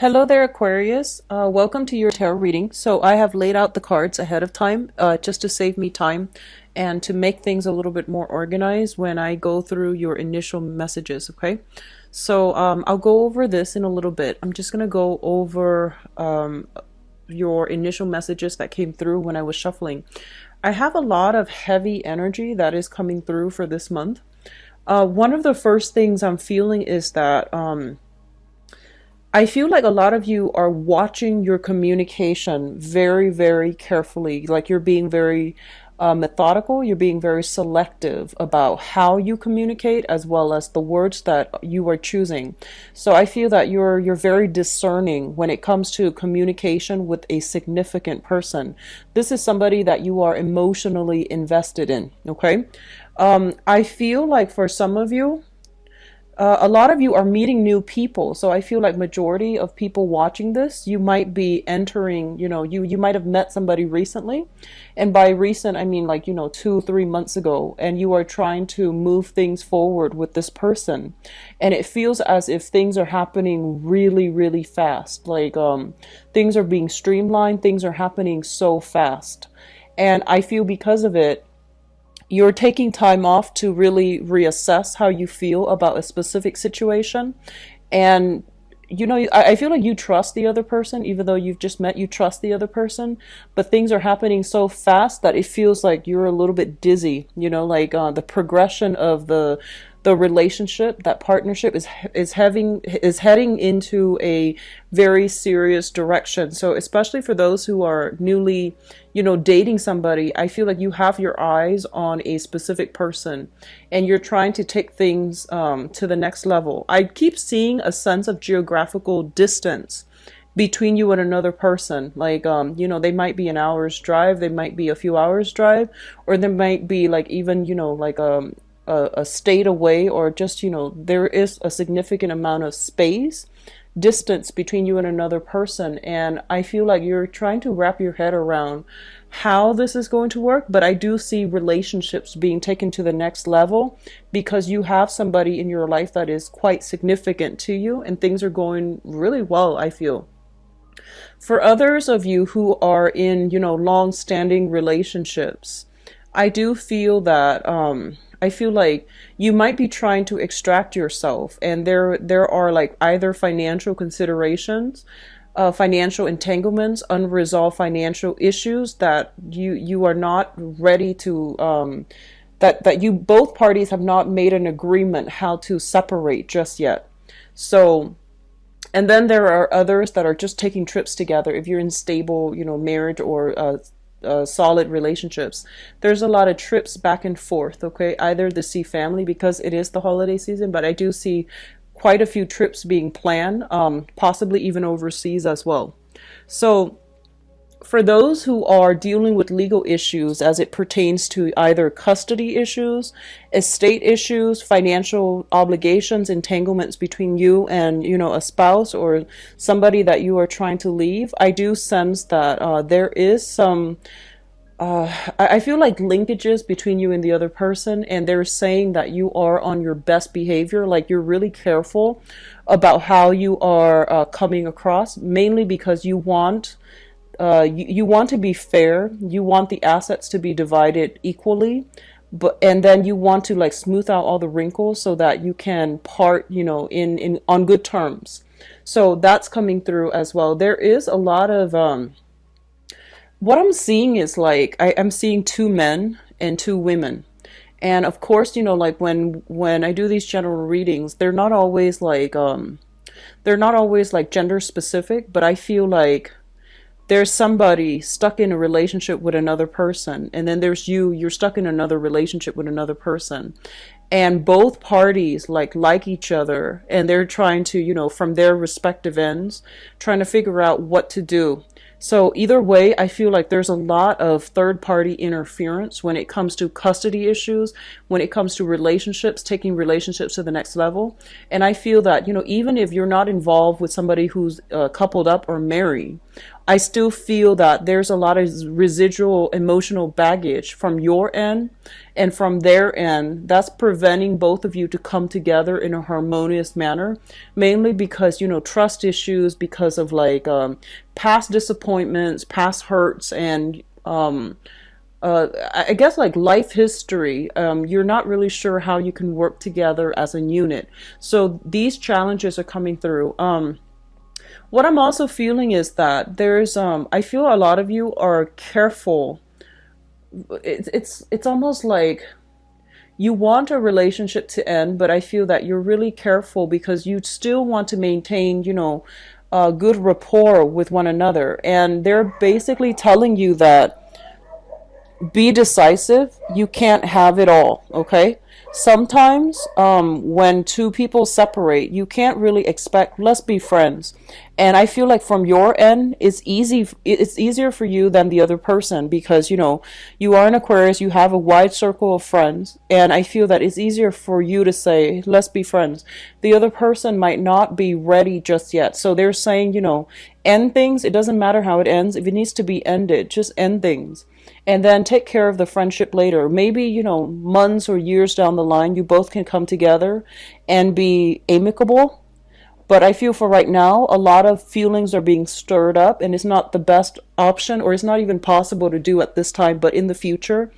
Hello there, Aquarius. Welcome to your tarot reading. So I have laid out the cards ahead of time just to save me time and to make things a little bit more organized when I go through your initial messages, okay? So I'll go over this in a little bit. I'm just going to go over your initial messages that came through when I was shuffling. I have a lot of heavy energy that is coming through for this month. One of the first things I'm feeling is that I feel like a lot of you are watching your communication very, very carefully. Like you're being very methodical, you're being very selective about how you communicate as well as the words that you are choosing. So I feel that you're very discerning when it comes to communication with a significant person. This is somebody that you are emotionally invested in, okay? I feel like for some of you, a lot of you are meeting new people. So I feel like majority of people watching this, you might be entering, you might have met somebody recently. And by recent, I mean like, 2, 3 months ago, and you are trying to move things forward with this person. And it feels as if things are happening really, really fast. Like, things are being streamlined. Things are happening so fast. And I feel because of it, you're taking time off to really reassess how you feel about a specific situation. And, I feel like you trust the other person, even though you've just met, you trust the other person, but things are happening so fast that it feels like you're a little bit dizzy, like the progression of the relationship, that partnership is heading into a very serious direction. So especially for those who are newly, dating somebody, I feel like you have your eyes on a specific person and you're trying to take things to the next level. I keep seeing a sense of geographical distance between you and another person. Like, they might be an hour's drive, they might be a few hours drive, or there might be like even, like a state away, or just, there is a significant amount of space, distance between you and another person. And I feel like you're trying to wrap your head around how this is going to work. But I do see relationships being taken to the next level because you have somebody in your life that is quite significant to you and things are going really well, I feel. For others of you who are in, long-standing relationships, I do feel that I feel like you might be trying to extract yourself, and there are like either financial considerations, financial entanglements, unresolved financial issues that you are not ready to that you both parties have not made an agreement how to separate just yet. So, and then there are others that are just taking trips together. If you're in stable, marriage or solid relationships, there's a lot of trips back and forth, okay? Either to see family because it is the holiday season, but I do see quite a few trips being planned, possibly even overseas as well. So for those who are dealing with legal issues as it pertains to either custody issues, estate issues, financial obligations, entanglements between you and, a spouse or somebody that you are trying to leave, I do sense that there is some, I feel like linkages between you and the other person, and they're saying that you are on your best behavior, like you're really careful about how you are coming across, mainly because you want you want to be fair. You want the assets to be divided equally, and then you want to like smooth out all the wrinkles so that you can part, in on good terms. So that's coming through as well. There is a lot of what I'm seeing is like I'm seeing two men and two women. And of course, like when I do these general readings, they're not always like gender specific, but I feel like there's somebody stuck in a relationship with another person, and then there's you're stuck in another relationship with another person, and both parties like each other, and they're trying to, from their respective ends, trying to figure out what to do. So either way, I feel like there's a lot of third party interference when it comes to custody issues, when it comes to relationships, taking relationships to the next level. And I feel that, even if you're not involved with somebody who's coupled up or married, I still feel that there's a lot of residual emotional baggage from your end and from their end that's preventing both of you to come together in a harmonious manner, mainly because, trust issues, because of like past disappointments, past hurts, and I guess like life history. You're not really sure how you can work together as a unit. So these challenges are coming through. What I'm also feeling is that I feel a lot of you are careful. It's almost like you want a relationship to end, but I feel that you're really careful because you still want to maintain, good rapport with one another. And they're basically telling you that be decisive. You can't have it all, okay? Sometimes when two people separate, you can't really expect, let's be friends. And I feel like from your end, it's easier for you than the other person because, you are an Aquarius, you have a wide circle of friends. And I feel that it's easier for you to say, let's be friends. The other person might not be ready just yet. So they're saying, end things. It doesn't matter how it ends. If it needs to be ended, just end things. And then take care of the friendship later. Maybe, months or years down the line, you both can come together and be amicable. But I feel for right now, a lot of feelings are being stirred up, and it's not the best option, or it's not even possible to do at this time. But in the future,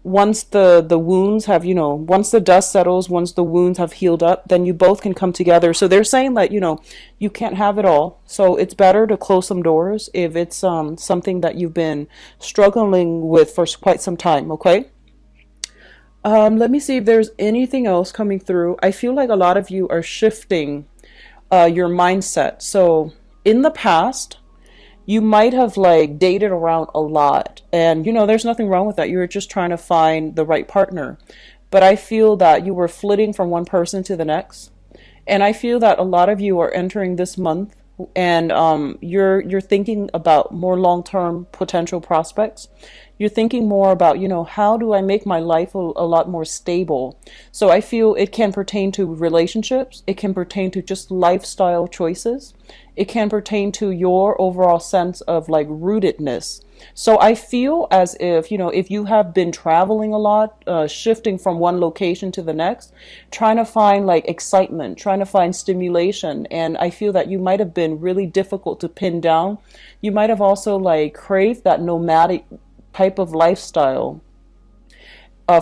once the wounds have, once the dust settles, once the wounds have healed up, then you both can come together. So they're saying that, you can't have it all. So it's better to close some doors if it's something that you've been struggling with for quite some time, okay? Let me see if there's anything else coming through. I feel like a lot of you are shifting your mindset. So in the past, you might have like dated around a lot, and there's nothing wrong with that. You were just trying to find the right partner. But I feel that you were flitting from one person to the next. And I feel that a lot of you are entering this month, and you're thinking about more long-term potential prospects. You're thinking more about, how do I make my life a lot more stable? So I feel it can pertain to relationships. It can pertain to just lifestyle choices. It can pertain to your overall sense of like rootedness. So I feel as if, if you have been traveling a lot, shifting from one location to the next, trying to find like excitement, trying to find stimulation. And I feel that you might have been really difficult to pin down. You might have also like craved that nomadic type of lifestyle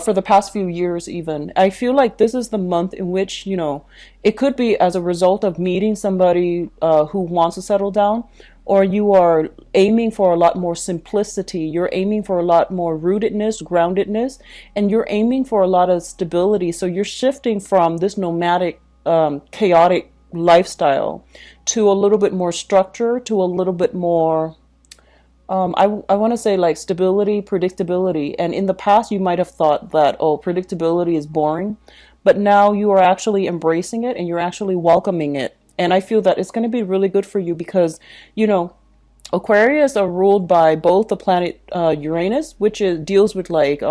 for the past few years even. I feel like this is the month in which, it could be as a result of meeting somebody who wants to settle down, or you are aiming for a lot more simplicity. You're aiming for a lot more rootedness, groundedness, and you're aiming for a lot of stability. So you're shifting from this nomadic, chaotic lifestyle to a little bit more structure, to a little bit more I want to say like stability, predictability. And in the past, you might have thought that, oh, predictability is boring. But now you are actually embracing it and you're actually welcoming it. And I feel that it's going to be really good for you because, Aquarius are ruled by both the planet Uranus, which deals with like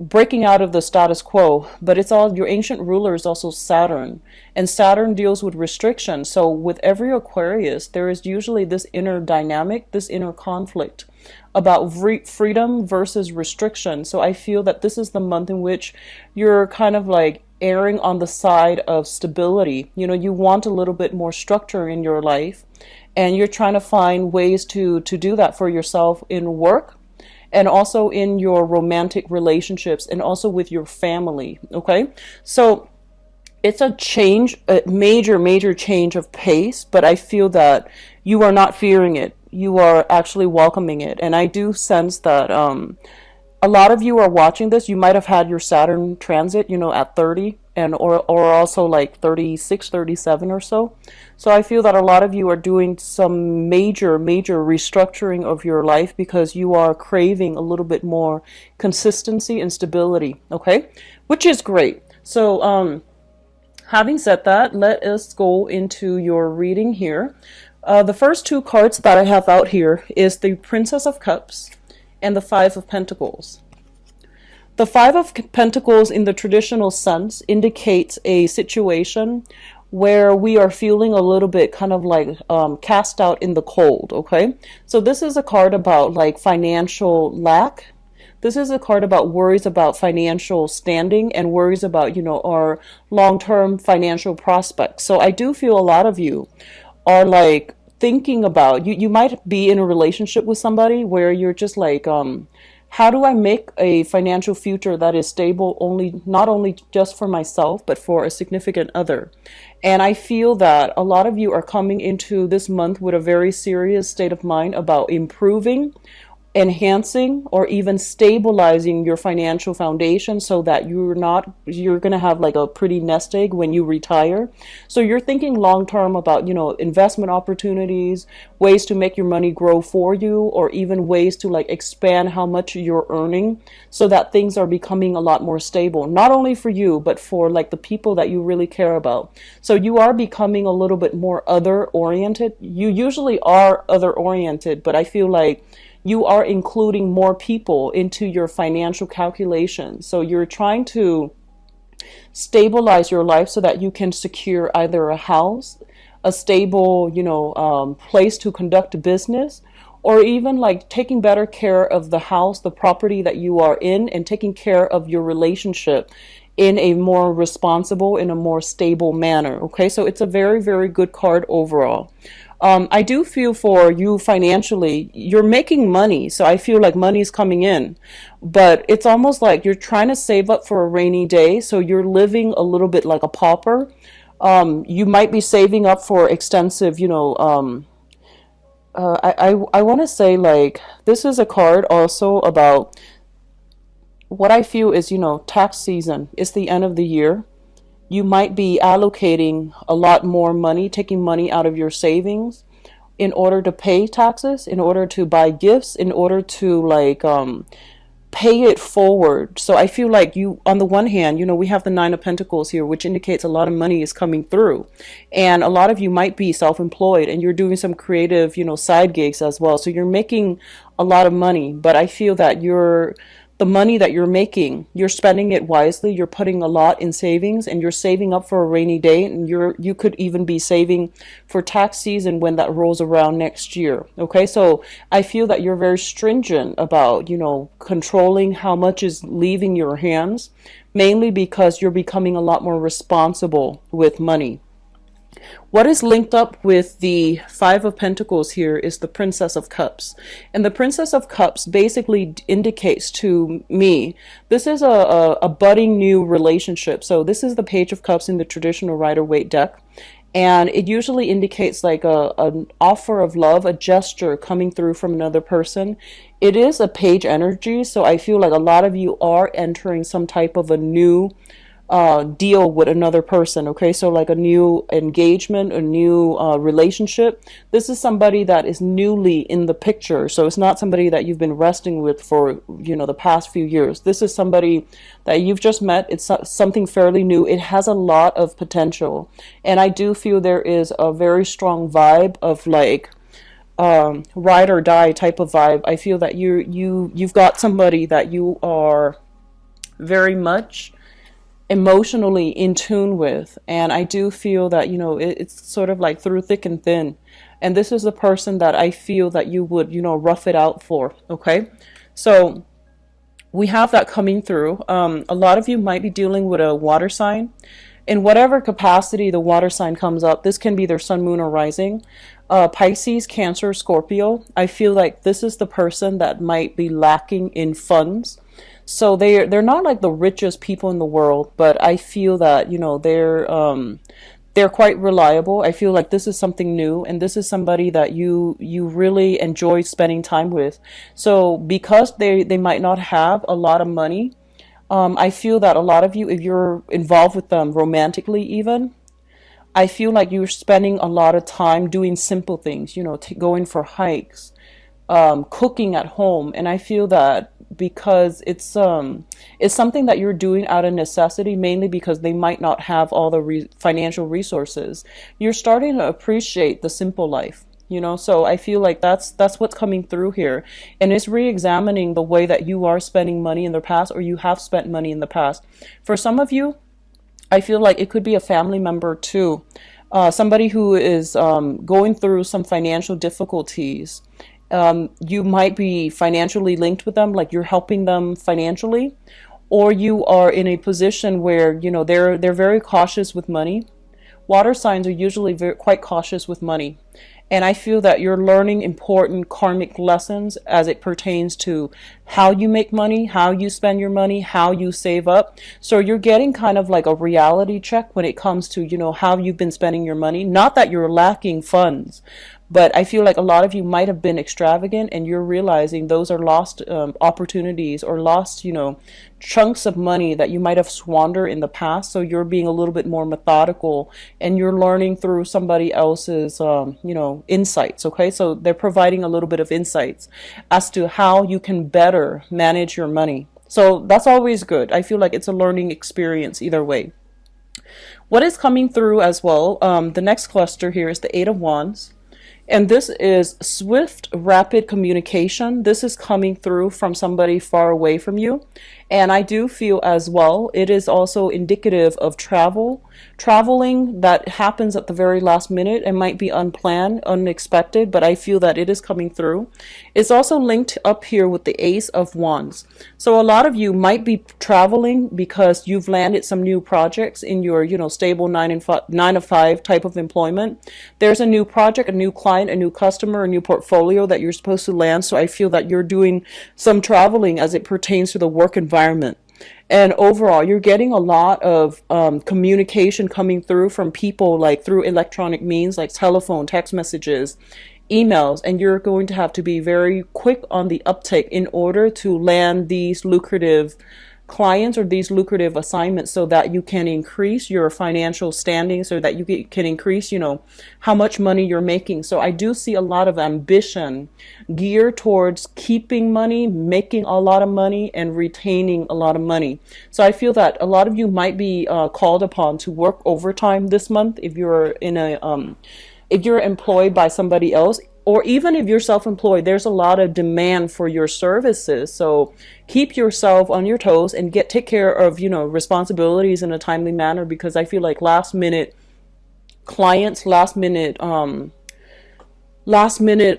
breaking out of the status quo, but it's all your ancient ruler is also Saturn, and Saturn deals with restriction. So with every Aquarius, there is usually this inner dynamic, this inner conflict about freedom versus restriction. So I feel that this is the month in which you're kind of like erring on the side of stability. You want a little bit more structure in your life, and you're trying to find ways to do that for yourself in work, and also in your romantic relationships, and also with your family, okay? So it's a major change of pace, but I feel that you are not fearing it. You are actually welcoming it. And I do sense that a lot of you are watching this. You might have had your Saturn transit, at 30, and or also like 36, 37 or so. So I feel that a lot of you are doing some major restructuring of your life because you are craving a little bit more consistency and stability, okay? Which is great. So having said that, let us go into your reading here. The first two cards that I have out here is the Princess of Cups and the Five of Pentacles. The Five of Pentacles in the traditional sense indicates a situation where we are feeling a little bit kind of like cast out in the cold, okay? So this is a card about like financial lack. This is a card about worries about financial standing and worries about, our long-term financial prospects. So I do feel a lot of you are like thinking about you might be in a relationship with somebody where you're just like how do I make a financial future that is stable, only not only just for myself but for a significant other. And I feel that a lot of you are coming into this month with a very serious state of mind about improving, enhancing, or even stabilizing your financial foundation so that you're going to have like a pretty nest egg when you retire. So you're thinking long term about, investment opportunities, ways to make your money grow for you, or even ways to like expand how much you're earning so that things are becoming a lot more stable, not only for you but for like the people that you really care about. So you are becoming a little bit more other oriented. You usually are other oriented, but I feel like you are including more people into your financial calculations. So you're trying to stabilize your life so that you can secure either a house, a stable, place to conduct business, or even like taking better care of the house, the property that you are in, and taking care of your relationship in a more responsible, in a more stable manner. Okay, so it's a very, very good card overall. I do feel for you financially, you're making money. So I feel like money is coming in, but it's almost like you're trying to save up for a rainy day. So you're living a little bit like a pauper. You might be saving up for extensive, I want to say like this is a card also about what I feel is, tax season. It's the end of the year. You might be allocating a lot more money, taking money out of your savings in order to pay taxes, in order to buy gifts, in order to like pay it forward. So I feel like you, on the one hand, we have the Nine of Pentacles here, which indicates a lot of money is coming through. And a lot of you might be self-employed and you're doing some creative, side gigs as well. So you're making a lot of money, but I feel that the money that you're making, you're spending it wisely. You're putting a lot in savings and you're saving up for a rainy day. And you could even be saving for tax season when that rolls around next year. Okay. So I feel that you're very stringent about, controlling how much is leaving your hands, mainly because you're becoming a lot more responsible with money. What is linked up with the Five of Pentacles here is the Princess of Cups. And the Princess of Cups basically indicates to me, this is a budding new relationship. So this is the Page of Cups in the traditional Rider-Waite deck. And it usually indicates like an offer of love, a gesture coming through from another person. It is a page energy. So I feel like a lot of you are entering some type of a new deal with another person. Okay, so like a new engagement, a new relationship. This is somebody that is newly in the picture, so it's not somebody that you've been resting with for the past few years. This is somebody that you've just met. It's something fairly new. It has a lot of potential, and I do feel there is a very strong vibe of like ride or die type of vibe. I feel that you've got somebody that you are very much emotionally in tune with, and I do feel that it's sort of like through thick and thin, and this is the person that I feel that you would rough it out for. Okay, so we have that coming through. A lot of you might be dealing with a water sign in whatever capacity the water sign comes up. This can be their sun, moon, or rising. Pisces, Cancer, Scorpio. I feel like this is the person that might be lacking in funds. So they're not like the richest people in the world, but I feel that they're quite reliable. I feel like this is something new, and this is somebody that you really enjoy spending time with. So because they might not have a lot of money, I feel that a lot of you, if you're involved with them romantically even, I feel like you're spending a lot of time doing simple things, going for hikes, cooking at home. And I feel that because it's something that you're doing out of necessity, mainly because they might not have all the financial resources, you're starting to appreciate the simple life. So I feel like that's what's coming through here, and it's re-examining the way that you are spending money in the past, or you have spent money in the past. For some of you, I feel like it could be a family member too. Somebody who is going through some financial difficulties. You might be financially linked with them, like you're helping them financially, or you are in a position where, you know, they're very cautious with money. Water signs are usually quite cautious with money. And I feel that you're learning important karmic lessons as it pertains to how you make money, how you spend your money, how you save up. So you're getting kind of like a reality check when it comes to, you know, how you've been spending your money. Not that you're lacking funds, but I feel like a lot of you might have been extravagant and you're realizing those are lost opportunities or lost, you know, chunks of money that you might have squandered in the past. So you're being a little bit more methodical and you're learning through somebody else's, you know, insights. Okay. So they're providing a little bit of insights as to how you can better manage your money. So that's always good. I feel like it's a learning experience either way. What is coming through as well? The next cluster here is the Eight of Wands. And this is swift, rapid communication. This is coming through from somebody far away from you. And I do feel as well, it is also indicative of traveling that happens at the very last minute. It might be unplanned, unexpected, but I feel that it is coming through. It's also linked up here with the Ace of Wands. So a lot of you might be traveling because you've landed some new projects in your, you know, stable 9 to 5 type of employment. There's a new project, a new client, a new customer, a new portfolio that you're supposed to land. So I feel that you're doing some traveling as it pertains to the work environment. And overall, you're getting a lot of communication coming through from people, like through electronic means, like telephone, text messages, emails, and you're going to have to be very quick on the uptake in order to land these lucrative clients or these lucrative assignments so that you can increase your financial standing, so that you can increase, you know, how much money you're making. So I do see a lot of ambition geared towards keeping money, making a lot of money, and retaining a lot of money. So I feel that a lot of you might be called upon to work overtime this month if you're in a if you're employed by somebody else, or even if you're self-employed. There's a lot of demand for your services. So keep yourself on your toes and take care of, you know, responsibilities in a timely manner, because I feel like last minute clients, last minute,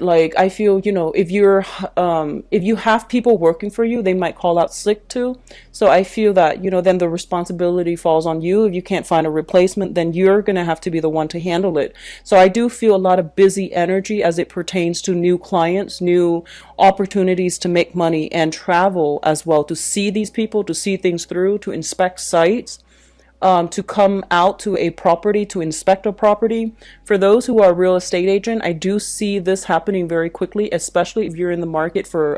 like I feel, you know, if you have people working for you, they might call out sick too. So I feel that, you know, then the responsibility falls on you. If you can't find a replacement, then you're going to have to be the one to handle it. So I do feel a lot of busy energy as it pertains to new clients, new opportunities to make money, and travel as well, to see these people, to see things through, to inspect sites, to come out to a property, to inspect a property. For those who are a real estate agent, I do see this happening very quickly, especially if you're in the market for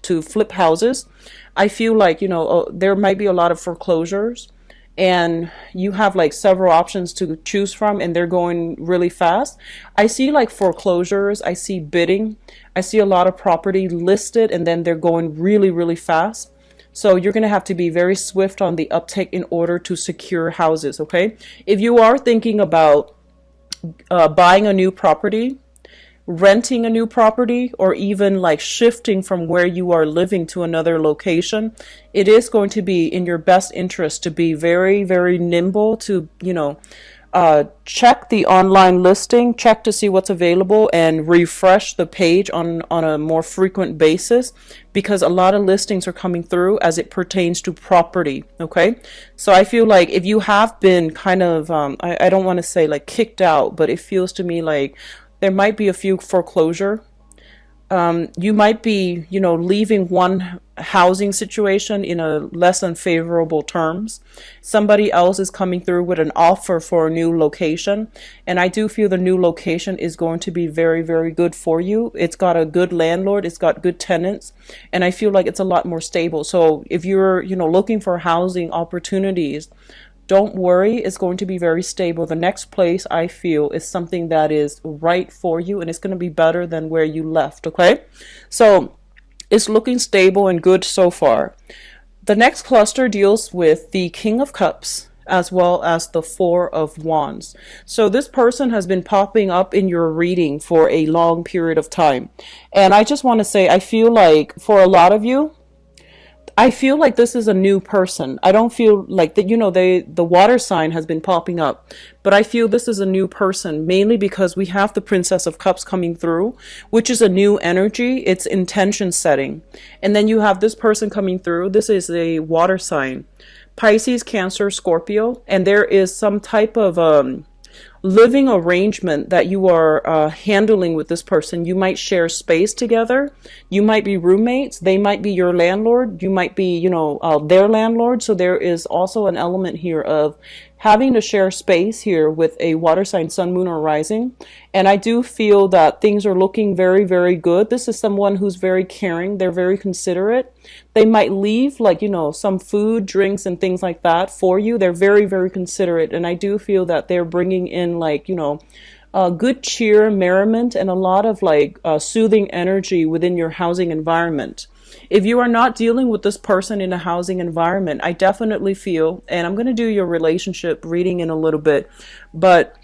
to flip houses. I feel like, you know, there might be a lot of foreclosures, and you have like several options to choose from, and they're going really fast. I see like foreclosures, I see bidding, I see a lot of property listed, and then they're going really, really fast. So you're going to have to be very swift on the uptake in order to secure houses, okay? If you are thinking about buying a new property, renting a new property, or even like shifting from where you are living to another location, it is going to be in your best interest to be very, very nimble, to, you know, check the online listing, check to see what's available, and refresh the page on a more frequent basis, because a lot of listings are coming through as it pertains to property. Okay, so I feel like if you have been kind of I don't want to say like kicked out, but it feels to me like there might be a few foreclosure. You might be, you know, leaving one housing situation in a less than favorable terms. Somebody else is coming through with an offer for a new location. And I do feel the new location is going to be very, very good for you. It's got a good landlord. It's got good tenants. And I feel like it's a lot more stable. So if you're, you know, looking for housing opportunities, don't worry, it's going to be very stable. The next place, I feel, is something that is right for you, and it's going to be better than where you left, okay? So it's looking stable and good so far. The next cluster deals with the King of Cups as well as the Four of Wands. So this person has been popping up in your reading for a long period of time. And I just want to say, I feel like for a lot of you, I feel like this is a new person. I don't feel like that, the water sign has been popping up, but I feel this is a new person, mainly because we have the Princess of Cups coming through, which is a new energy. It's intention setting. And then you have this person coming through. This is a water sign, Pisces, Cancer, Scorpio, and there is some type of living arrangement that you are handling with this person. You might share space together. You might be roommates. They might be your landlord. You might be, their landlord. So there is also an element here of having to share space here with a water sign, sun, moon, or rising. And I do feel that things are looking very, very good. This is someone who's very caring. They're very considerate. They might leave some food, drinks, and things like that for you. They're very, very considerate. And I do feel that they're bringing in good cheer, merriment, and a lot of soothing energy within your housing environment. If you are not dealing with this person in a housing environment, I definitely feel, and I'm going to do your relationship reading in a little bit, but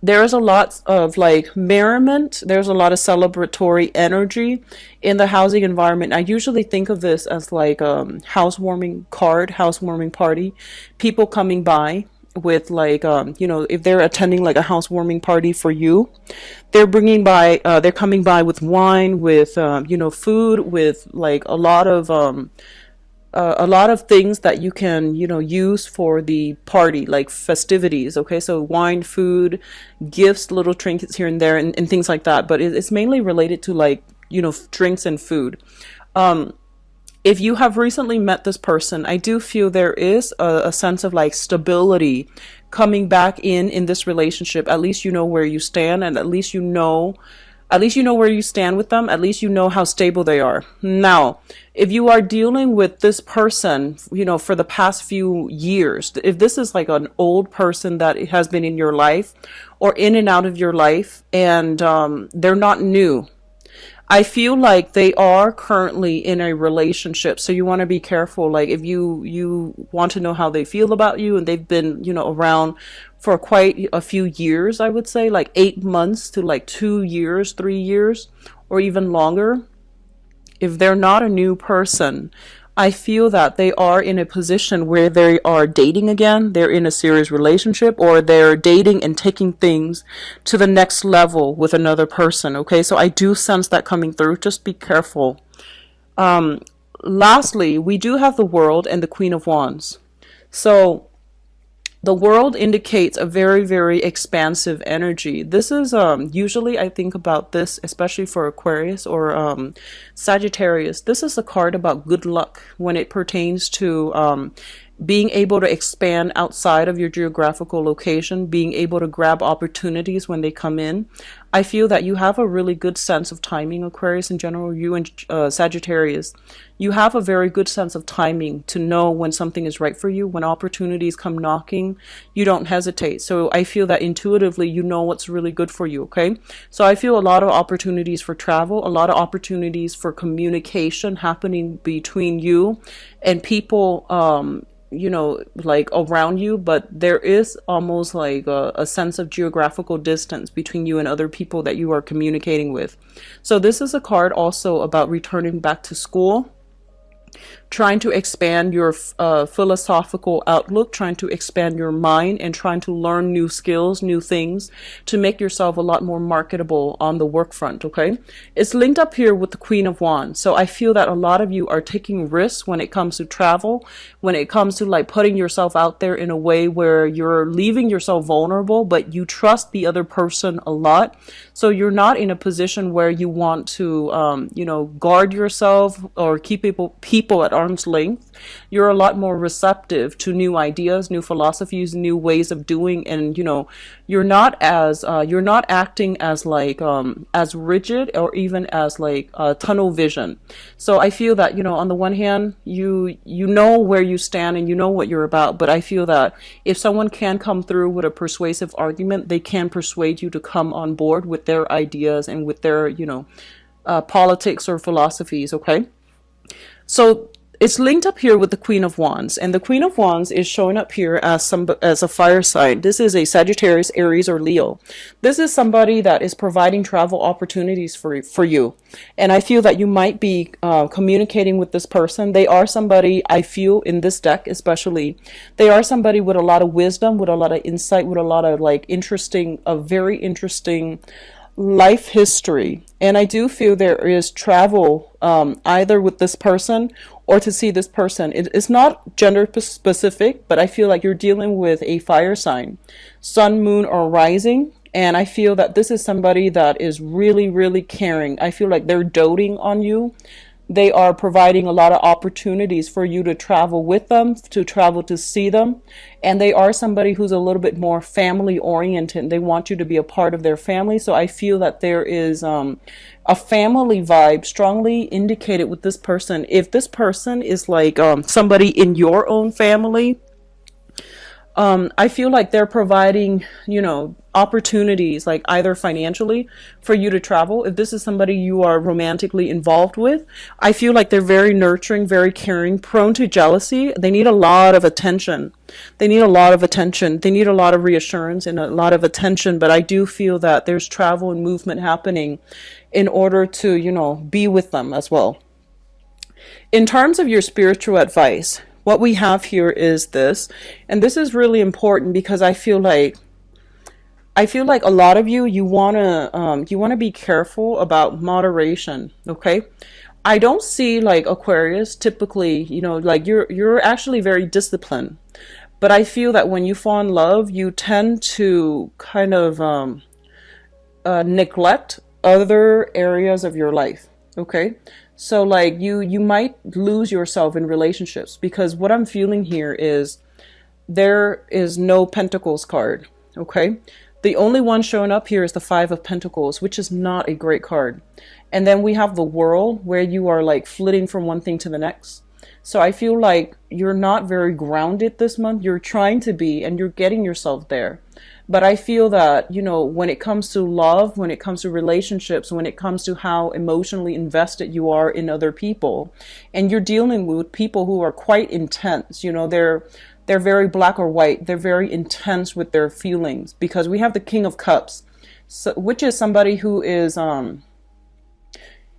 there's a lot of merriment. There's a lot of celebratory energy in the housing environment. I usually think of this as housewarming housewarming party, people coming by with if they're attending a housewarming party for you, they're coming by with wine, with food, with a lot of things that you can use for the party, like festivities. Okay, so wine, food, gifts, little trinkets here and there, and things like that, but it's mainly related to drinks and food. If you have recently met this person, I do feel there is a sense of stability coming back in this relationship. At least you know where you stand, and at least you know where you stand with them. At least you know how stable they are. Now, if you are dealing with this person, for the past few years, if this is an old person that has been in your life or in and out of your life, and they're not new, I feel like they are currently in a relationship. So you want to be careful. If you want to know how they feel about you, and they've been, around for quite a few years, I would say 8 months to 2 years, 3 years, or even longer. If they're not a new person, I feel that they are in a position where they are dating again. They're in a serious relationship, or they're dating and taking things to the next level with another person. Okay, so I do sense that coming through. Just be careful. Lastly, we do have the World and the Queen of Wands. So the World indicates a very, very expansive energy. This is usually, I think about this, especially for Aquarius or Sagittarius. This is a card about good luck when it pertains to being able to expand outside of your geographical location, being able to grab opportunities when they come in. I feel that you have a really good sense of timing, Aquarius in general, you and Sagittarius. You have a very good sense of timing to know when something is right for you. When opportunities come knocking, you don't hesitate. So I feel that intuitively you know what's really good for you, okay? So I feel a lot of opportunities for travel, a lot of opportunities for communication happening between you and people around you, but there is almost a sense of geographical distance between you and other people that you are communicating with. So this is a card also about returning back to school, trying to expand your philosophical outlook, trying to expand your mind, and trying to learn new skills, new things to make yourself a lot more marketable on the work front, okay? It's linked up here with the Queen of Wands. So I feel that a lot of you are taking risks when it comes to travel, when it comes to putting yourself out there in a way where you're leaving yourself vulnerable, but you trust the other person a lot. So you're not in a position where you want to, guard yourself or keep people at arm's length. You're a lot more receptive to new ideas, new philosophies, new ways of doing, and you're not acting as as rigid or even as tunnel vision. So I feel that on the one hand you know where you stand and you know what you're about, but I feel that if someone can come through with a persuasive argument, they can persuade you to come on board with their ideas and with their politics or philosophies, okay? So it's linked up here with the Queen of Wands, and the Queen of Wands is showing up here as a fire sign. This is a Sagittarius, Aries, or Leo. This is somebody that is providing travel opportunities for you, and I feel that you might be communicating with this person. They are somebody, I feel in this deck especially, they are somebody with a lot of wisdom, with a lot of insight, with a lot of like very interesting life history. And I do feel there is travel either with this person or to see this person. It's not gender specific, but I feel like you're dealing with a fire sign, sun, moon, or rising. And I feel that this is somebody that is really, really caring. I feel like they're doting on you. They are providing a lot of opportunities for you to travel with them, to travel to see them. And they are somebody who's a little bit more family oriented. They want you to be a part of their family. So I feel that there is a family vibe strongly indicated with this person. If this person is like somebody in your own family, I feel like they're providing, opportunities, like either financially for you to travel. If this is somebody you are romantically involved with, I feel like they're very nurturing, very caring, prone to jealousy. They need a lot of attention. They need a lot of attention. They need a lot of reassurance and a lot of attention. But I do feel that there's travel and movement happening in order to, be with them as well. In terms of your spiritual advice, what we have here is this, and this is really important because I feel like a lot of you wanna be careful about moderation. Okay, I don't see like Aquarius typically, like you're actually very disciplined, but I feel that when you fall in love, you tend to kind of neglect other areas of your life. Okay. So like you might lose yourself in relationships, because what I'm feeling here is there is no Pentacles card. Okay. The only one showing up here is the Five of Pentacles, which is not a great card. And then we have the World, where you are like flitting from one thing to the next. So I feel like you're not very grounded this month. You're trying to be, and you're getting yourself there. But I feel that, when it comes to love, when it comes to relationships, when it comes to how emotionally invested you are in other people, and you're dealing with people who are quite intense, they're very black or white. They're very intense with their feelings, because we have the King of Cups, which is somebody who is,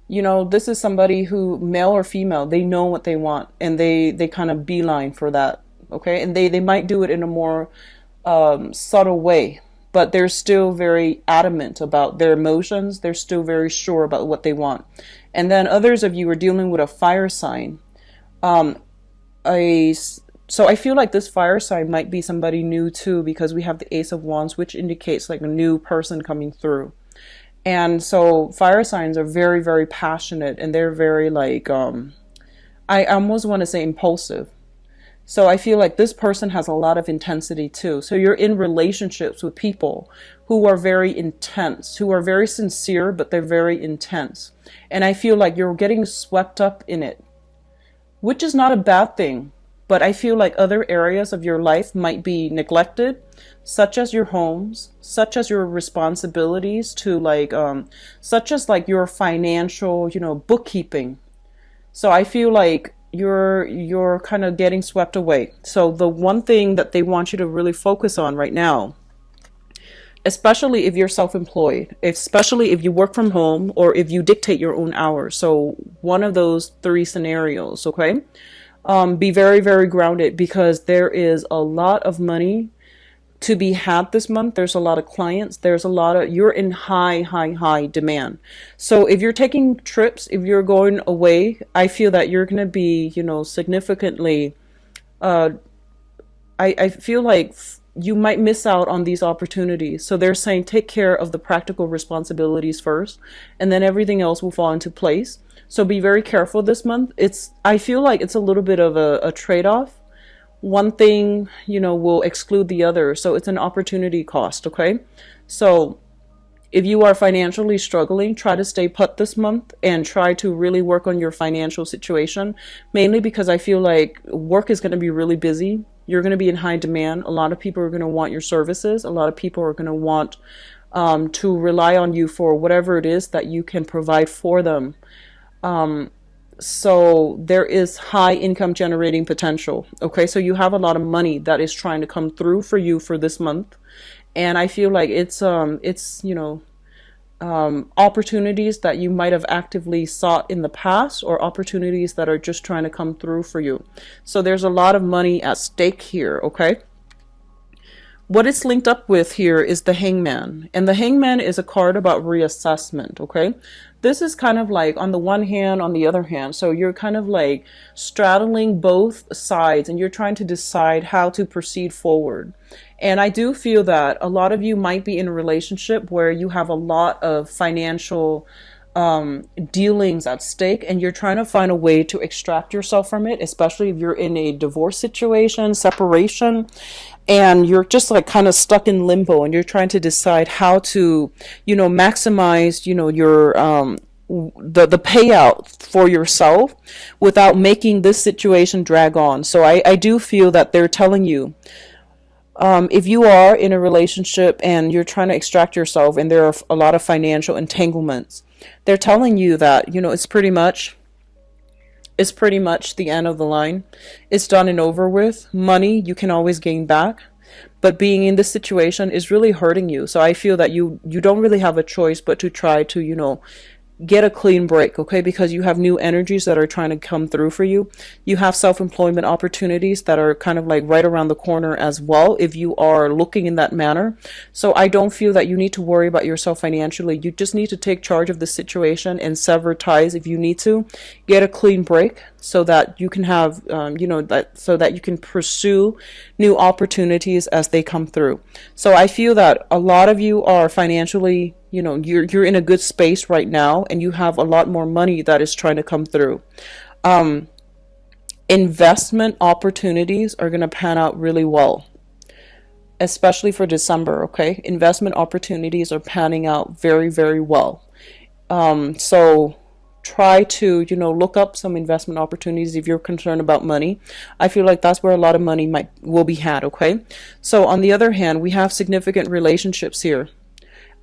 this is somebody who, male or female, they know what they want, and they kind of beeline for that. Okay. And they might do it in a more subtle way, but they're still very adamant about their emotions. They're still very sure about what they want. And then others of you are dealing with a fire sign. So I feel like this fire sign might be somebody new too, because we have the Ace of Wands, which indicates like a new person coming through. And so fire signs are very, very passionate, and they're very like, I almost want to say impulsive. So I feel like this person has a lot of intensity too. So you're in relationships with people who are very intense, who are very sincere, but they're very intense. And I feel like you're getting swept up in it, which is not a bad thing. But I feel like other areas of your life might be neglected, such as your homes, such as your responsibilities to like, such as like your financial, bookkeeping. So I feel like you're kind of getting swept away. So the one thing that they want you to really focus on right now, especially if you're self-employed, especially if you work from home, or if you dictate your own hours. So one of those three scenarios, okay? Be very, very grounded, because there is a lot of money to be had this month. There's a lot of clients. You're in high demand. So if you're taking trips, if you're going away, I feel that you're going to be, significantly, I feel like you might miss out on these opportunities. So they're saying take care of the practical responsibilities first, and then everything else will fall into place. So be very careful this month. I feel like it's a little bit of a trade-off. One thing, will exclude the other. So it's an opportunity cost, okay? So if you are financially struggling, try to stay put this month and try to really work on your financial situation, mainly because I feel like work is going to be really busy. You're going to be in high demand. A lot of people are going to want your services. A lot of people are going to want to rely on you for whatever it is that you can provide for them. So there is high income generating potential. Okay, so you have a lot of money that is trying to come through for you for this month. And I feel like it's opportunities that you might have actively sought in the past, or opportunities that are just trying to come through for you. So there's a lot of money at stake here. Okay, what it's linked up with here is the Hangman. And the Hangman is a card about reassessment, okay? This is kind of like on the one hand, on the other hand. So you're kind of like straddling both sides, and you're trying to decide how to proceed forward. And I do feel that a lot of you might be in a relationship where you have a lot of financial dealings at stake, and you're trying to find a way to extract yourself from it, especially if you're in a divorce situation, separation, and you're just like kind of stuck in limbo, and you're trying to decide how to, maximize, your the payout for yourself without making this situation drag on. So I do feel that they're telling you, if you are in a relationship and you're trying to extract yourself and there are a lot of financial entanglements, they're telling you that, it's pretty much the end of the line. It's done and over with. Money you can always gain back, but being in this situation is really hurting you. So I feel that you don't really have a choice but to try to, get a clean break, okay? Because you have new energies that are trying to come through for you. You have self-employment opportunities that are kind of like right around the corner as well, if you are looking in that manner. So I don't feel that you need to worry about yourself financially. You just need to take charge of the situation and sever ties if you need to. Get a clean break so that you can have, so that you can pursue new opportunities as they come through. So I feel that a lot of you are financially, you're in a good space right now, and you have a lot more money that is trying to come through. Investment opportunities are going to pan out really well, especially for December, okay? Investment opportunities are panning out very, very well. So try to, look up some investment opportunities if you're concerned about money. I feel like that's where a lot of money will be had, okay? So on the other hand, we have significant relationships here.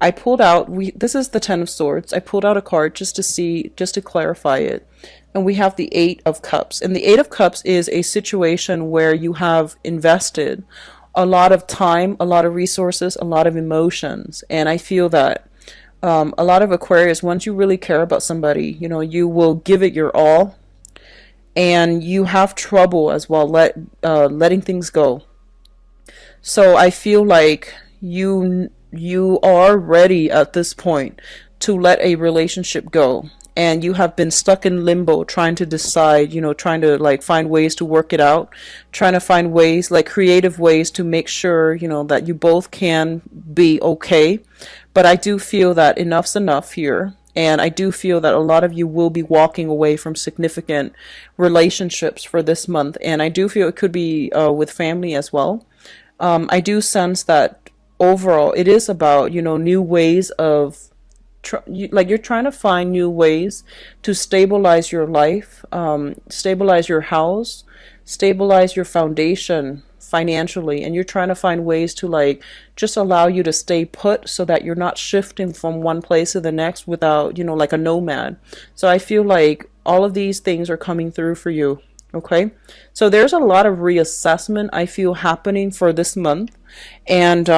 I pulled out, this is the Ten of Swords. I pulled out a card just to clarify it. And we have the Eight of Cups. And the Eight of Cups is a situation where you have invested a lot of time, a lot of resources, a lot of emotions. And I feel that a lot of Aquarius, once you really care about somebody, you will give it your all. And you have trouble as well letting things go. So I feel like you are ready at this point to let a relationship go, and you have been stuck in limbo trying to decide, trying to like find ways to work it out, trying to find ways, like creative ways to make sure, that you both can be okay. But I do feel that enough's enough here. And I do feel that a lot of you will be walking away from significant relationships for this month. And I do feel it could be with family as well. I do sense that overall it is about, new ways of, you're trying to find new ways to stabilize your life, stabilize your house, stabilize your foundation financially, and you're trying to find ways to just allow you to stay put so that you're not shifting from one place to the next without, like a nomad. So I feel like all of these things are coming through for you. Okay, so there's a lot of reassessment I feel happening for this month, and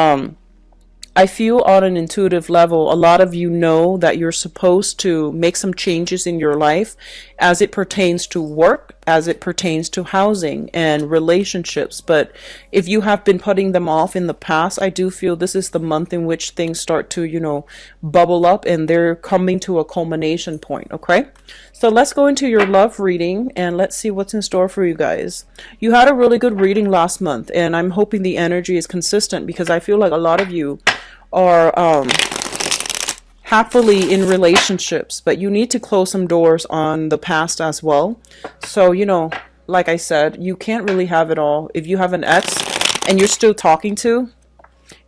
I feel on an intuitive level, a lot of you know that you're supposed to make some changes in your life as it pertains to work, as it pertains to housing and relationships. But if you have been putting them off in the past, I do feel this is the month in which things start to, bubble up, and they're coming to a culmination point. Okay, so let's go into your love reading and let's see what's in store for you guys. You had a really good reading last month, and I'm hoping the energy is consistent, because I feel like a lot of you are happily in relationships, but you need to close some doors on the past as well. So, like I said, you can't really have it all. If you have an ex and you're still talking to,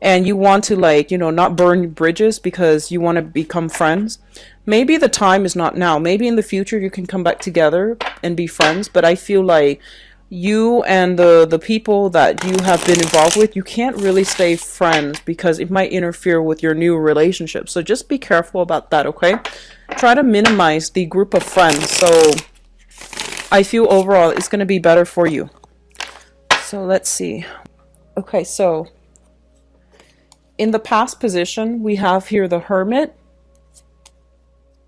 and you want to not burn bridges because you want to become friends, maybe the time is not now. Maybe in the future you can come back together and be friends. But I feel like you and the people that you have been involved with, you can't really stay friends because it might interfere with your new relationship. So just be careful about that, okay? Try to minimize the group of friends. So I feel overall it's going to be better for you. So let's see. Okay, so in the past position, we have here the Hermit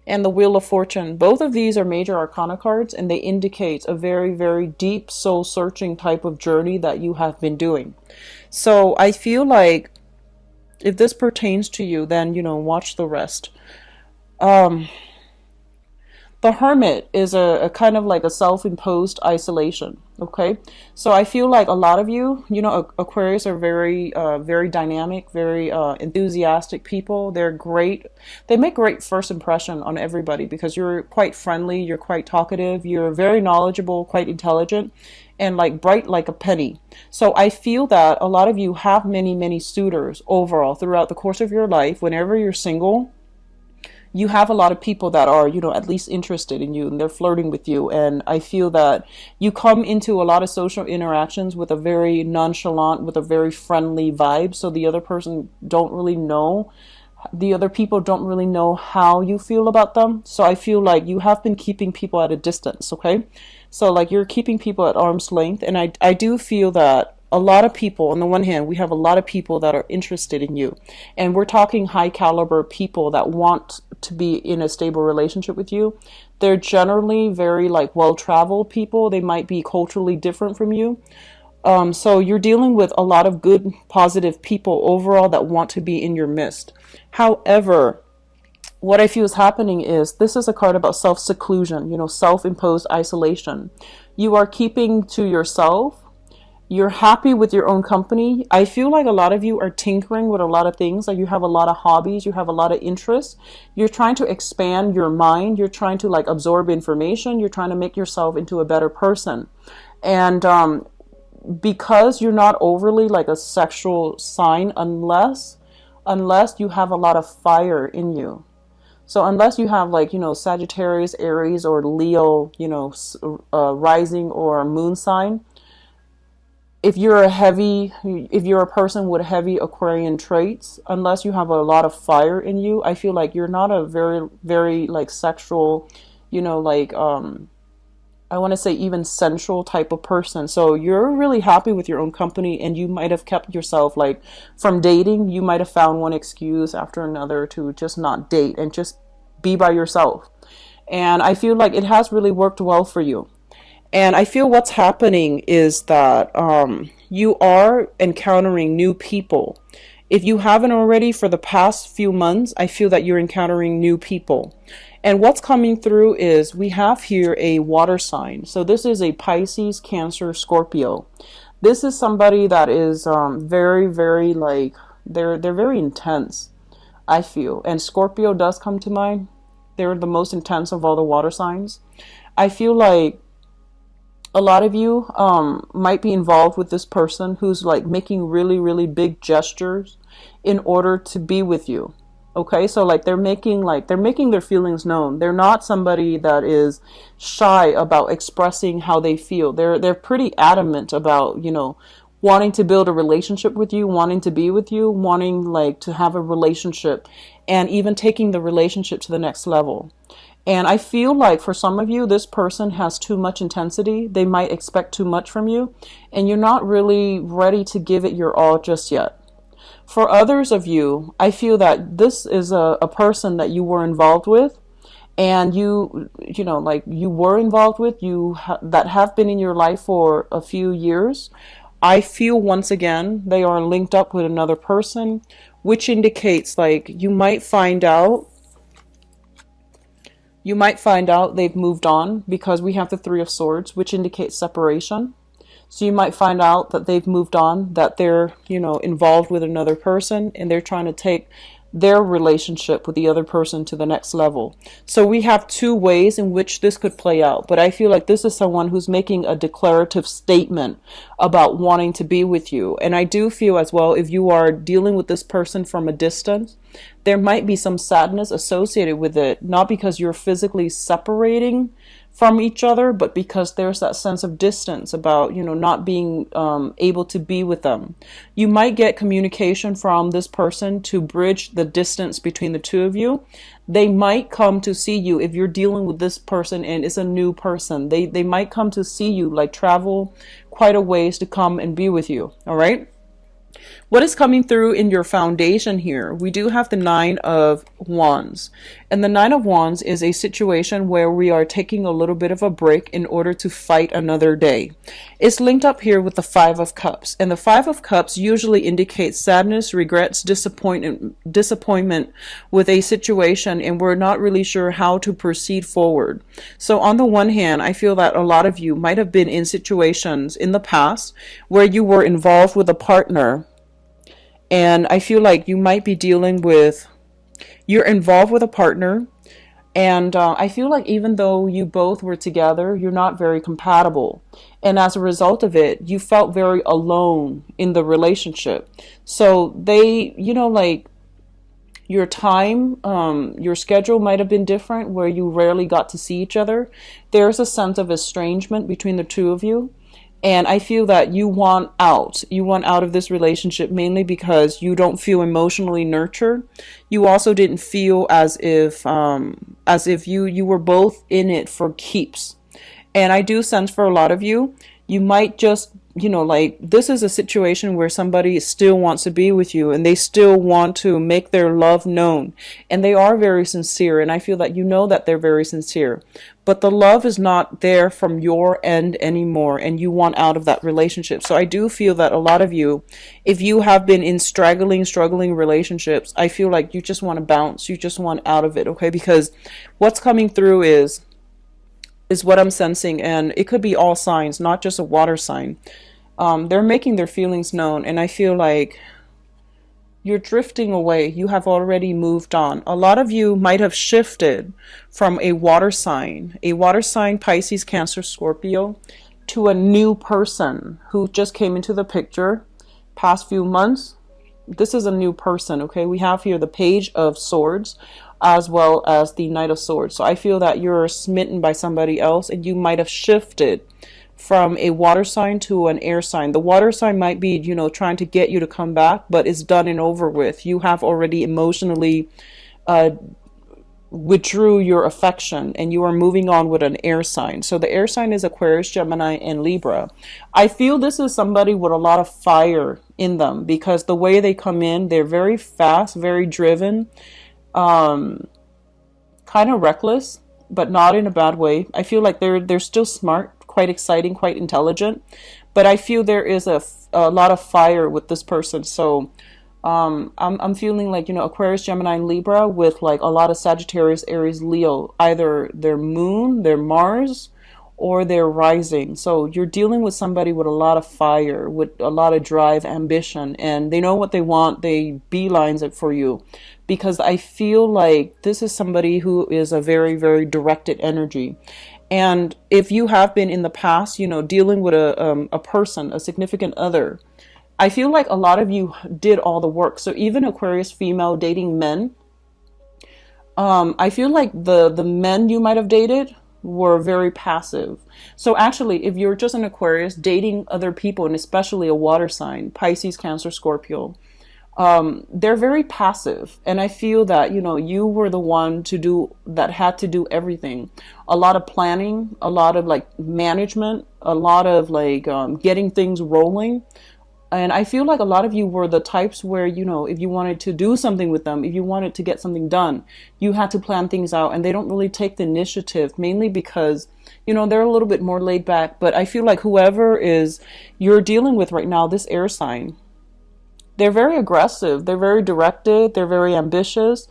and the Wheel of Fortune. Both of these are major arcana cards, and they indicate a very, very deep soul-searching type of journey that you have been doing. So I feel like if this pertains to you, then, watch the rest. The Hermit is a kind of like a self-imposed isolation. Okay, so I feel like a lot of you, Aquarius are very, very dynamic, very enthusiastic people. They're great. They make great first impression on everybody because you're quite friendly, you're quite talkative, you're very knowledgeable, quite intelligent, and like bright like a penny. So I feel that a lot of you have many, many suitors overall throughout the course of your life. Whenever you're single, you have a lot of people that are, at least interested in you and they're flirting with you. And I feel that you come into a lot of social interactions with a very nonchalant, with a very friendly vibe. So the other people don't really know how you feel about them. So I feel like you have been keeping people at a distance. Okay. So like you're keeping people at arm's length. And I do feel that a lot of people, on the one hand, we have a lot of people that are interested in you. And we're talking high caliber people that want to be in a stable relationship with you. They're generally very like well-traveled people. They might be culturally different from you. So you're dealing with a lot of good, positive people overall that want to be in your midst. However, what I feel is happening is this is a card about self-seclusion, self-imposed isolation. You are keeping to yourself. You're happy with your own company. I feel like a lot of you are tinkering with a lot of things. Like you have a lot of hobbies, you have a lot of interests. You're trying to expand your mind. You're trying to like absorb information. You're trying to make yourself into a better person. And because you're not overly like a sexual sign, unless you have a lot of fire in you. So unless you have like, Sagittarius, Aries, or Leo, rising or moon sign, if you're a person with heavy Aquarian traits, unless you have a lot of fire in you, I feel like you're not a very, very like sexual, I want to say even sensual type of person. So you're really happy with your own company, and you might have kept yourself like from dating. You might have found one excuse after another to just not date and just be by yourself. And I feel like it has really worked well for you. And I feel what's happening is that you are encountering new people. If you haven't already for the past few months, I feel that you're encountering new people. And what's coming through is we have here a water sign. So this is a Pisces, Cancer, Scorpio. This is somebody that is very, very like, they're very intense, I feel. And Scorpio does come to mind. They're the most intense of all the water signs. I feel like a lot of you might be involved with this person who's like making really, really big gestures in order to be with you. Okay, so like they're making their feelings known. They're not somebody that is shy about expressing how they feel. They're pretty adamant about, wanting to build a relationship with you, wanting to be with you, wanting like to have a relationship, and even taking the relationship to the next level. And I feel like for some of you, this person has too much intensity. They might expect too much from you, and you're not really ready to give it your all just yet. For others of you, I feel that this is a person that you were involved with, and you were involved with, that have been in your life for a few years. I feel once again, they are linked up with another person, which indicates like you might find out they've moved on, because we have the Three of Swords, which indicates separation. So you might find out that they've moved on, that they're, involved with another person, and they're trying to take their relationship with the other person to the next level. So we have two ways in which this could play out. But I feel like this is someone who's making a declarative statement about wanting to be with you. And I do feel as well, if you are dealing with this person from a distance, there might be some sadness associated with it, not because you're physically separating from each other, but because there's that sense of distance about, not being able to be with them. You might get communication from this person to bridge the distance between the two of you. They might come to see you if you're dealing with this person and it's a new person. They might come to see you, like travel quite a ways to come and be with you. All right. What is coming through in your foundation here? We do have the Nine of Wands. And the Nine of Wands is a situation where we are taking a little bit of a break in order to fight another day. It's linked up here with the Five of Cups. And the Five of Cups usually indicates sadness, regrets, disappointment with a situation, and we're not really sure how to proceed forward. So on the one hand, I feel that a lot of you might have been in situations in the past where you were involved with a partner. And I feel like you might be dealing with, you're involved with a partner. And I feel like even though you both were together, you're not very compatible. And as a result of it, you felt very alone in the relationship. So they, like your time, your schedule might have been different where you rarely got to see each other. There's a sense of estrangement between the two of you. And I feel that you want out. You want out of this relationship mainly because you don't feel emotionally nurtured. You also didn't feel as if you were both in it for keeps. And I do sense for a lot of you, you might just, this is a situation where somebody still wants to be with you and they still want to make their love known. And they are very sincere. And I feel that that they're very sincere. But the love is not there from your end anymore, and you want out of that relationship. So I do feel that a lot of you, if you have been in struggling relationships, I feel like you just want to bounce. You just want out of it, okay? Because what's coming through is what I'm sensing, and it could be all signs, not just a water sign. They're making their feelings known, and I feel like you're drifting away. You have already moved on. A lot of you might have shifted from a water sign, Pisces, Cancer, Scorpio, to a new person who just came into the picture past few months. This is a new person, okay? We have here the Page of Swords as well as the Knight of Swords. So I feel that you're smitten by somebody else and you might have shifted from a water sign to an air sign. The water sign might be, trying to get you to come back, but it's done and over with. You have already emotionally withdrew your affection and you are moving on with an air sign. So the air sign is Aquarius, Gemini, and Libra. I feel this is somebody with a lot of fire in them because the way they come in, they're very fast, very driven, kind of reckless, but not in a bad way. I feel like they're still smart, quite exciting, quite intelligent, but I feel there is a lot of fire with this person. So I'm feeling like, Aquarius, Gemini, and Libra with like a lot of Sagittarius, Aries, Leo, either their moon, their Mars, or their rising. So you're dealing with somebody with a lot of fire, with a lot of drive, ambition, and they know what they want. They beelines it for you because I feel like this is somebody who is a very, very directed energy. And if you have been in the past, dealing with a person, a significant other, I feel like a lot of you did all the work. So even Aquarius female dating men, I feel like the men you might have dated were very passive. So actually, if you're just an Aquarius dating other people, and especially a water sign, Pisces, Cancer, Scorpio, they're very passive. And I feel that, you were the one that had to do everything. A lot of planning, a lot of like management, a lot of like getting things rolling. And I feel like a lot of you were the types where, if you wanted to do something with them, if you wanted to get something done, you had to plan things out. And they don't really take the initiative, mainly because, they're a little bit more laid back. But I feel like whoever you're dealing with right now, this air sign, they're very aggressive. They're very directed. They're very ambitious.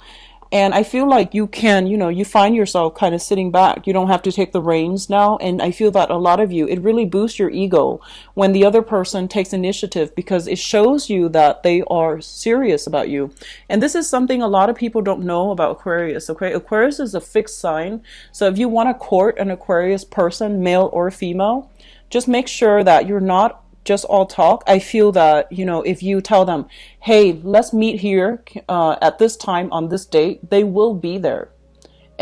And I feel like you can, you find yourself kind of sitting back. You don't have to take the reins now. And I feel that a lot of you, it really boosts your ego when the other person takes initiative because it shows you that they are serious about you. And this is something a lot of people don't know about Aquarius, okay? Aquarius is a fixed sign. So if you want to court an Aquarius person, male or female, just make sure that you're not just all talk. I feel that, if you tell them, hey, let's meet here at this time on this date, they will be there.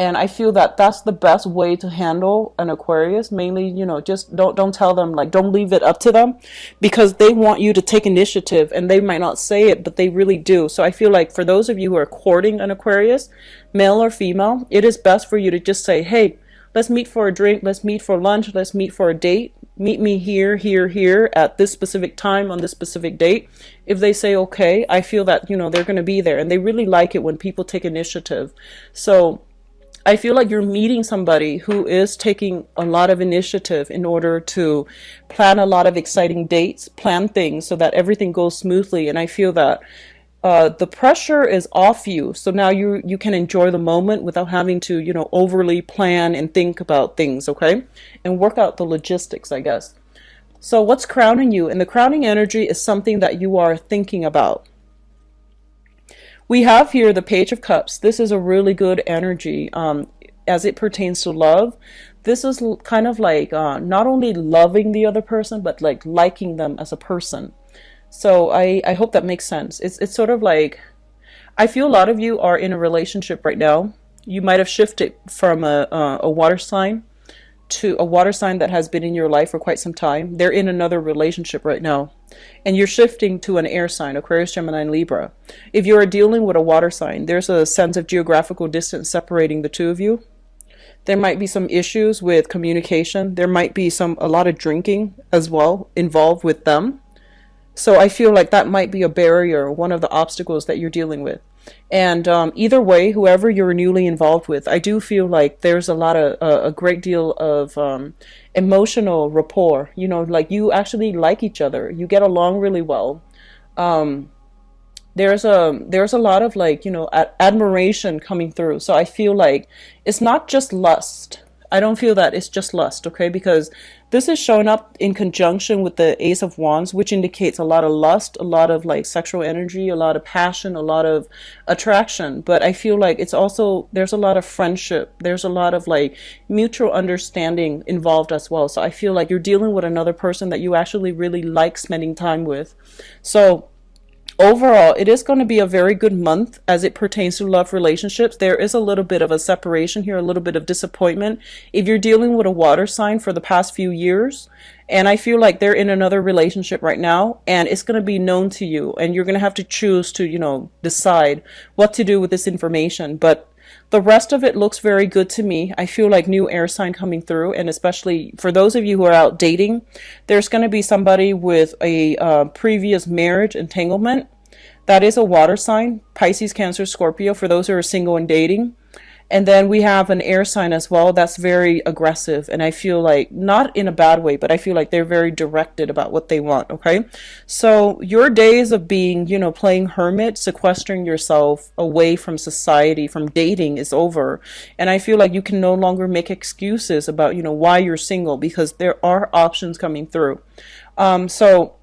And I feel that that's the best way to handle an Aquarius. Mainly, just don't tell them, like, don't leave it up to them, because they want you to take initiative, and they might not say it, but they really do. So I feel like for those of you who are courting an Aquarius, male or female, it is best for you to just say, hey, let's meet for a drink, let's meet for lunch, let's meet for a date. Meet me here, here, here at this specific time on this specific date. If they say okay, I feel that, they're going to be there, and they really like it when people take initiative. So I feel like you're meeting somebody who is taking a lot of initiative in order to plan a lot of exciting dates, plan things so that everything goes smoothly. And I feel that the pressure is off you, so now you can enjoy the moment without having to overly plan and think about things, okay, and work out the logistics, I guess. So what's crowning you? And the crowning energy is something that you are thinking about. We have here the Page of Cups. This is a really good energy as it pertains to love. This is kind of like not only loving the other person, but like liking them as a person. So I hope that makes sense. It's sort of like, I feel a lot of you are in a relationship right now. You might have shifted from a water sign to a water sign that has been in your life for quite some time. They're in another relationship right now. And you're shifting to an air sign, Aquarius, Gemini, and Libra. If you're dealing with a water sign, there's a sense of geographical distance separating the two of you. There might be some issues with communication. There might be a lot of drinking as well involved with them. So I feel like that might be a barrier, one of the obstacles that you're dealing with. And either way, whoever you're newly involved with, I do feel like there's a great deal of emotional rapport. Like you actually like each other. You get along really well. There's a lot of like, admiration coming through. So I feel like it's not just lust. I don't feel that it's just lust, okay? Because this is showing up in conjunction with the Ace of Wands, which indicates a lot of lust, a lot of like sexual energy, a lot of passion, a lot of attraction. But I feel like it's also, there's a lot of friendship. There's a lot of like mutual understanding involved as well. So I feel like you're dealing with another person that you actually really like spending time with. So overall, it is going to be a very good month as it pertains to love relationships. There is a little bit of a separation here, a little bit of disappointment. If you're dealing with a water sign for the past few years, and I feel like they're in another relationship right now, and it's going to be known to you, and you're going to have to choose to, decide what to do with this information. But the rest of it looks very good to me. I feel like new air sign coming through, and especially for those of you who are out dating, there's going to be somebody with a previous marriage entanglement. That is a water sign, Pisces, Cancer, Scorpio, for those who are single and dating. And then we have an air sign as well that's very aggressive. And I feel like, not in a bad way, but I feel like they're very directed about what they want, okay? So your days of being, playing hermit, sequestering yourself away from society, from dating is over. And I feel like you can no longer make excuses about, why you're single, because there are options coming through. So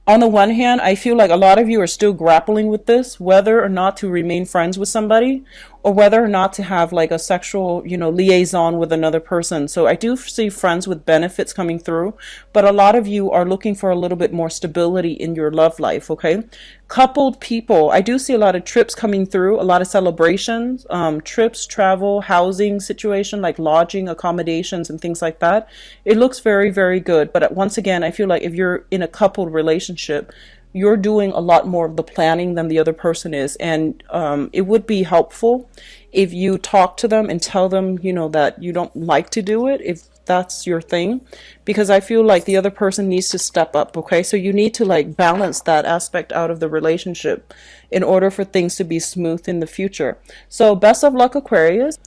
on the one hand, I feel like a lot of you are still grappling with this, whether or not to remain friends with somebody, or whether or not to have like a sexual, liaison with another person. So I do see friends with benefits coming through, but a lot of you are looking for a little bit more stability in your love life, okay? Coupled people, I do see a lot of trips coming through, a lot of celebrations, trips, travel, housing situation, like lodging, accommodations, and things like that. It looks very, very good. But once again, I feel like if you're in a coupled relationship, you're doing a lot more of the planning than the other person is. And it would be helpful if you talk to them and tell them, that you don't like to do it, if that's your thing, because I feel like the other person needs to step up, okay? So you need to like balance that aspect out of the relationship in order for things to be smooth in the future. So best of luck, Aquarius.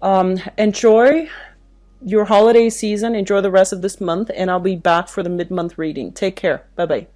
Enjoy your holiday season. Enjoy the rest of this month, and I'll be back for the mid-month reading. Take care. Bye-bye.